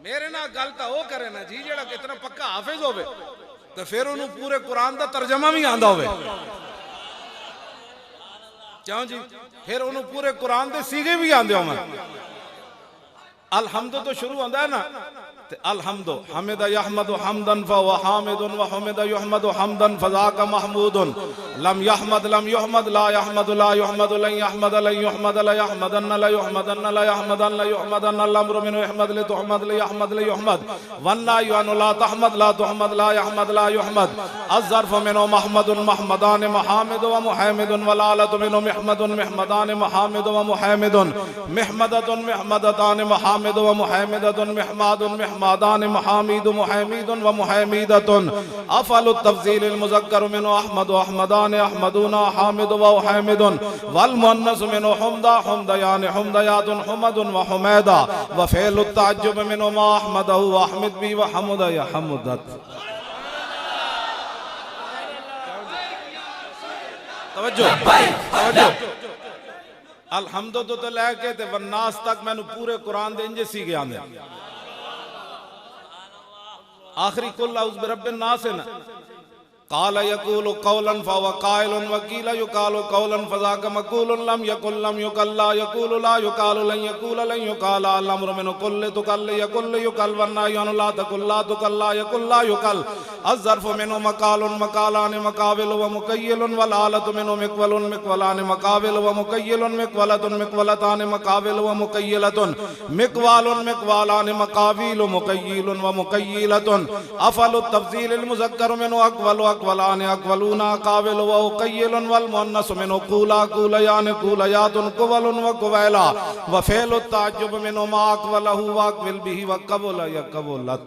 मेरे ना गल तो वह करे ना जी जेड़ा इतना पक्का हाफिज होवे तो फिर उन्होंने पूरे कुरान का तर्जमा भी आंदा होवे। क्यों जी? फिर उन्होंने पूरे कुरान के सीगे भी आंदे होवे। अलहम्दु तो शुरू होता है ना, अलहम्दु हमिदा यहमदु हमदन व हामिदुन व हमिदा युहमदु हमदन फज़ाका महमूदुन लम यहमद ला यहमदु ला युहमदु लन यहमद ला युहमद ला यहमदन ला युहमदन ला यहमदन ला युहमदन अल-अम्रु मिन यहमद ला तुहमद ला यहमद ला युहमद वन्ना युअनु ला तहमद ला तुहमद ला यहमद ला युहमद अज़्ज़र्फ़ु मिनु महमदुन महमदान महामिदु व मुहम्मिदुन व लालतु मिनु महमदुन महमदान महामिदु व मुहम्मिदुन महमदतुन महमदतान महामिदु व मुहम्मिदतुन महमादुन महमादान महामिदु मुहम्मिदुन व मुहम्मिदतुन अफ़लु तफ़ज़ील मुज़क्कर मिनु अहमद व अहमदान अहमदुना हामिदु व हामिदुन वल मुअन्नस मिनु हुमदा हुमदयान हुमदयातुन हुमदुन व हुमैदा व फ़ेलु तअज्जुब मिनु मा अहमदहु व अहमद बी व हमुदा या हमुदत। तवज्जो तवज्जो। अलहम्दु तो लेके ते वन्नास तक मैंने पूरे कुरान दे इंजे सीखे आंदे। आखिरी कुल औज़ बिरब्बिन नास है ना, काल यकूलु कौलन फहुव काइलुन वकील युकालु कौलन फज़ाका मक़ूलुन लम यकुल लम युकल ला यकूलु ला युकालु लन यकूल लन युकाल अल-अम्रु मिन कुल्ल तुकल यकुल युकल वन्नाह्यु ला तकुल ला तुकल ला यकुल ला युकल अज़्ज़र्फ़ु मिनु मक़ालुन मक़ालान मक़ाविल व मुक़य्यिलुन वल आलतु मिनु मिक़वलुन मिक़वलान मक़ाविल व मुक़य्यिलुन मिक़वलतुन मिक़वलतान मक़ाविल व मुक़य्यिलतुन मिक़वालुन मिक़वालान मक़ाविल मुक़य्यिलुन व मुक़य्यिलतुन अफ़लु तफ़ज़ील मुज़क्कर मिनु अक़वलु अक़वलान अक़वलूना काविल व उक़य्यिलुन वल मुअन्नस मिनु क़ूला क़ूलयान क़ूलयातुन क़ुवलुन व क़ुवैला व फ़ेलु तअज्जुब मिनु मा अक़वलहु व अक़विल बिही व क़बुल या क़बुलत।